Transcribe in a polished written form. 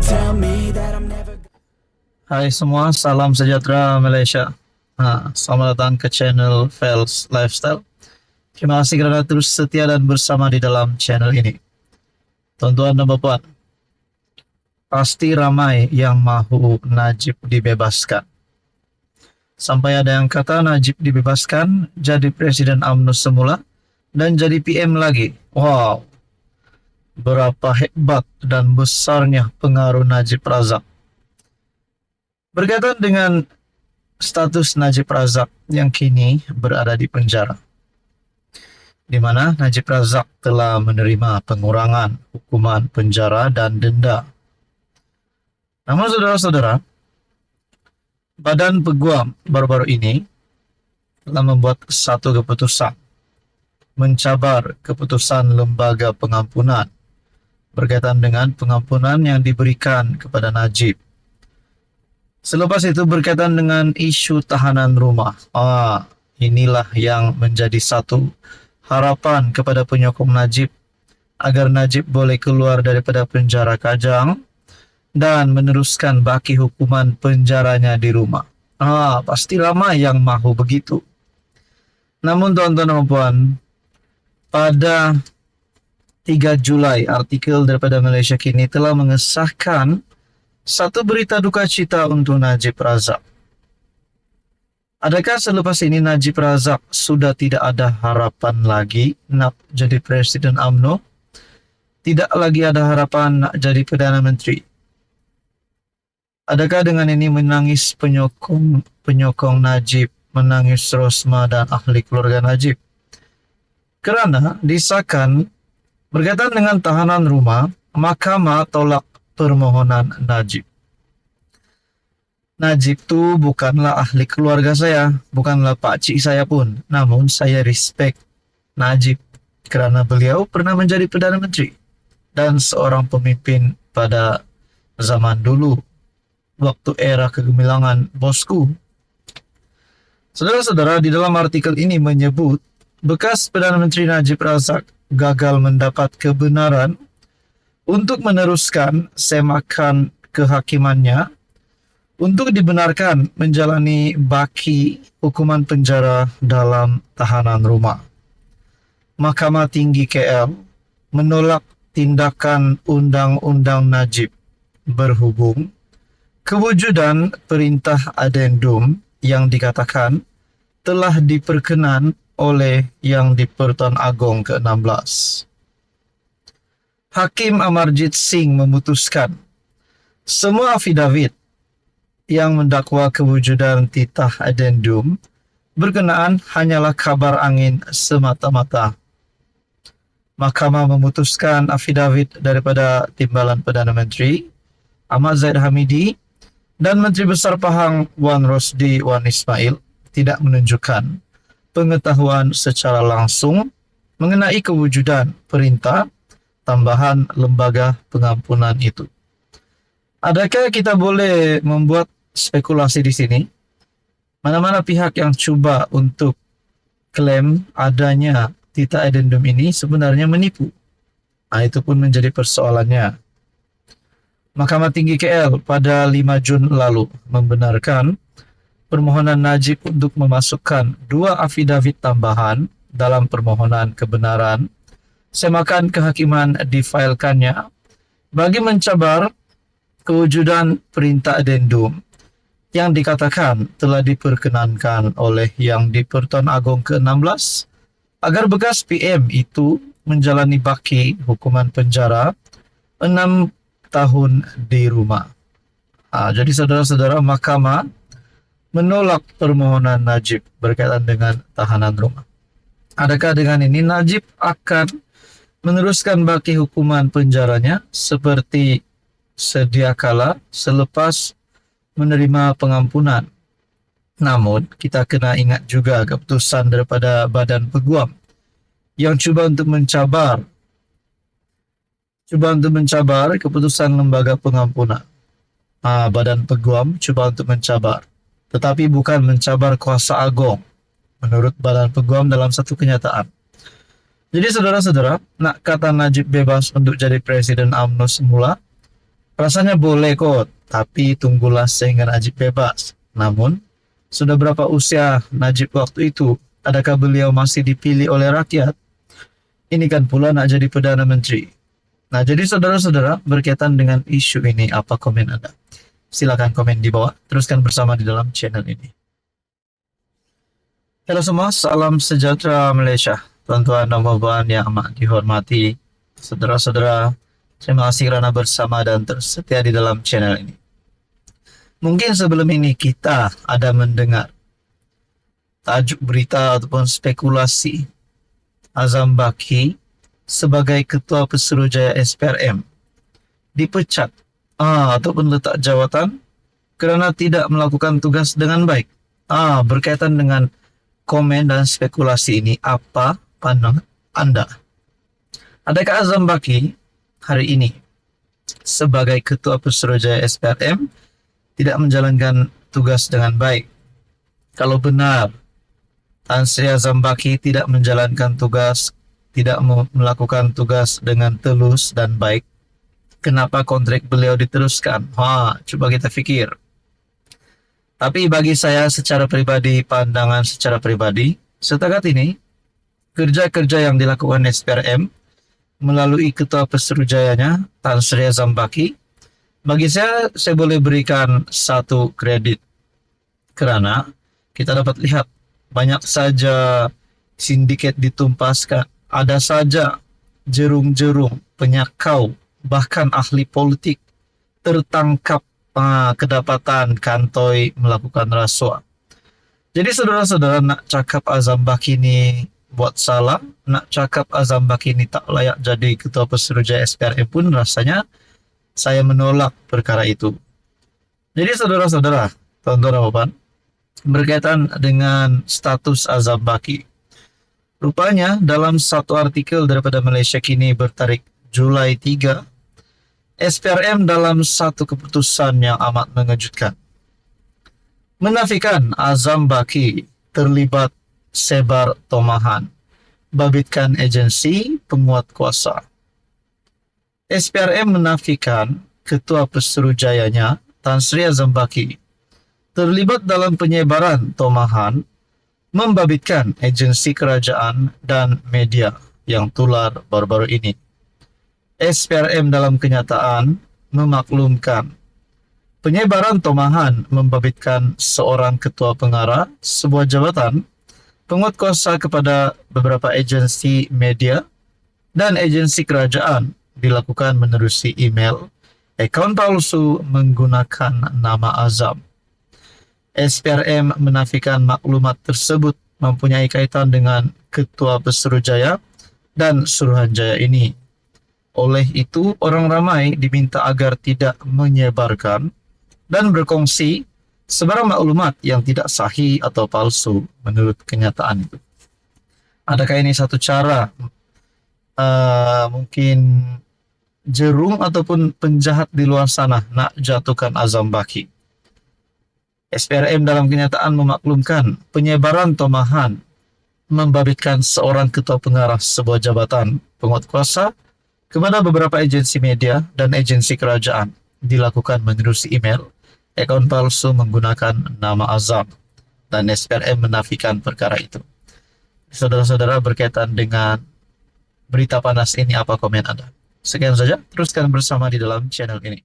tell me that I'm never. Hai semua, salam sejahtera Malaysia. Selamat datang ke channel Fels Lifestyle. Terima kasih kerana terus setia dan bersama di dalam channel ini. Tuan-tuan dan puan, pasti ramai yang mahu Najib dibebaskan. Sampai ada yang kata Najib dibebaskan, jadi Presiden UMNO semula, dan jadi PM lagi. Wow, berapa hebat dan besarnya pengaruh Najib Razak. Berkaitan dengan status Najib Razak yang kini berada di penjara, di mana Najib Razak telah menerima pengurangan hukuman penjara dan denda. Namun saudara-saudara, Badan Peguam baru-baru ini telah membuat satu keputusan mencabar keputusan Lembaga Pengampunan berkaitan dengan pengampunan yang diberikan kepada Najib. Selepas itu berkaitan dengan isu tahanan rumah. Inilah yang menjadi satu harapan kepada penyokong Najib agar Najib boleh keluar daripada penjara Kajang dan meneruskan baki hukuman penjaranya di rumah. Pasti ramai yang mahu begitu. Namun tuan-tuan dan puan, pada 3 Julai artikel daripada Malaysia Kini telah mengesahkan satu berita duka cita untuk Najib Razak. Adakah selepas ini Najib Razak sudah tidak ada harapan lagi nak jadi Presiden UMNO? Tidak lagi ada harapan nak jadi Perdana Menteri? Adakah dengan ini menangis penyokong Najib, menangis Rosma dan ahli keluarga Najib? Kerana disahkan berkaitan dengan tahanan rumah, Mahkamah tolak permohonan Najib. Najib tu bukanlah ahli keluarga saya, bukanlah pakcik saya pun. Namun saya respect Najib kerana beliau pernah menjadi Perdana Menteri dan seorang pemimpin pada zaman dulu, waktu era kegemilangan bosku. Saudara-saudara, di dalam artikel ini menyebut bekas Perdana Menteri Najib Razak gagal mendapat kebenaran untuk meneruskan semakan kehakimannya untuk dibenarkan menjalani baki hukuman penjara dalam tahanan rumah. Mahkamah Tinggi KL menolak tindakan Undang-Undang Najib berhubung kewujudan perintah adendum yang dikatakan telah diperkenan oleh Yang di-Pertuan Agong ke-16. Hakim Amarjit Singh memutuskan semua afidavit yang mendakwa kewujudan titah adendum berkenaan hanyalah kabar angin semata-mata. Mahkamah memutuskan afidavit daripada Timbalan Perdana Menteri Ahmad Zahid Hamidi dan Menteri Besar Pahang Wan Rosdi Wan Ismail tidak menunjukkan pengetahuan secara langsung mengenai kewujudan perintah tambahan lembaga pengampunan itu. Adakah kita boleh membuat spekulasi di sini? Mana-mana pihak yang cuba untuk klaim adanya titah adendum ini sebenarnya menipu. Itu pun menjadi persoalannya. Mahkamah Tinggi KL pada 5 Jun lalu membenarkan permohonan Najib untuk memasukkan 2 afidavit tambahan dalam permohonan kebenaran semakan kehakiman difailkannya bagi mencabar kewujudan perintah adendum yang dikatakan telah diperkenankan oleh Yang di-Pertuan Agong ke-16 agar bekas PM itu menjalani baki hukuman penjara 6 tahun di rumah. Jadi saudara-saudara, mahkamah menolak permohonan Najib berkaitan dengan tahanan rumah. Adakah dengan ini Najib akan meneruskan baki hukuman penjaranya seperti sedia kala selepas menerima pengampunan? Namun kita kena ingat juga keputusan daripada Badan Peguam yang cuba untuk mencabar keputusan Lembaga Pengampunan. Badan Peguam cuba untuk mencabar, tetapi bukan mencabar kuasa agong menurut Badan Peguam dalam satu kenyataan. Jadi saudara-saudara, nak kata Najib bebas untuk jadi Presiden UMNO semula, Rasanya boleh kok, tapi tunggulah sehingga Najib bebas. Namun, sudah berapa usia Najib waktu itu? Adakah beliau masih dipilih oleh rakyat? Ini kan pula nak jadi Perdana Menteri. Nah, jadi saudara-saudara, berkaitan dengan isu ini, apa komen Anda? Silakan komen di bawah, teruskan bersama di dalam channel ini. Halo semua, salam sejahtera Malaysia. Tuan-tuan dan puan yang amat dihormati, saudara-saudara, terima kasih kerana bersama dan tersetia di dalam channel ini. Mungkin sebelum ini kita ada mendengar tajuk berita ataupun spekulasi Azam Baki sebagai Ketua Pesuruhjaya SPRM dipecat ataupun letak jawatan kerana tidak melakukan tugas dengan baik. Berkaitan dengan komen dan spekulasi ini, apa pandangan Anda? Adakah Azam Baki hari ini sebagai Ketua Pesuruhjaya SPRM tidak menjalankan tugas dengan baik? Kalau benar Tan Sri Azam Baki tidak menjalankan tugas, tidak melakukan tugas dengan tulus dan baik, kenapa kontrak beliau diteruskan? Coba kita fikir. Tapi bagi saya secara pribadi, pandangan secara pribadi, setakat ini, kerja-kerja yang dilakukan SPRM melalui Ketua Pesuruhjayanya, Tan Sri Azam Baki, bagi saya boleh berikan satu kredit. Kerana kita dapat lihat banyak saja sindiket ditumpaskan, ada saja jerung-jerung, penyakau, bahkan ahli politik tertangkap kedapatan kantoi melakukan rasuah. Jadi saudara-saudara, nak cakap Azam Baki ini buat salah, nak cakap Azam Baki ini tak layak jadi Ketua Pesuruhjaya SPRM pun rasanya saya menolak perkara itu. Jadi saudara-saudara, tuan-tuan dan puan, berkaitan dengan status Azam Baki, rupanya dalam satu artikel daripada Malaysia Kini bertarik Julai 3, SPRM dalam satu keputusan yang amat mengejutkan menafikan Azam Baki terlibat sebar tomahan, babitkan agensi penguat kuasa. SPRM menafikan Ketua Pesuruhjayanya Tan Sri Azam Baki terlibat dalam penyebaran tomahan, membabitkan agensi kerajaan dan media yang tular baru-baru ini. SPRM dalam kenyataan memaklumkan penyebaran tomahan membabitkan seorang ketua pengarah sebuah jabatan penguat kuasa kepada beberapa agensi media dan agensi kerajaan dilakukan menerusi email, akaun palsu menggunakan nama Azam. SPRM menafikan maklumat tersebut mempunyai kaitan dengan Ketua Pesuruhjaya dan Suruhanjaya ini. Oleh itu, orang ramai diminta agar tidak menyebarkan dan berkongsi sebarang maklumat yang tidak sahih atau palsu menurut kenyataan itu. Adakah ini satu cara mungkin jerung ataupun penjahat di luar sana nak jatuhkan Azam Baki? SPRM dalam kenyataan memaklumkan penyebaran tomahan membabitkan seorang ketua pengarah sebuah jabatan penguat kuasa kepada beberapa agensi media dan agensi kerajaan dilakukan menerusi email, akaun palsu menggunakan nama Azam, dan SPRM menafikan perkara itu. Saudara-saudara, berkaitan dengan berita panas ini, apa komen Anda? Sekian saja, teruskan bersama di dalam channel ini.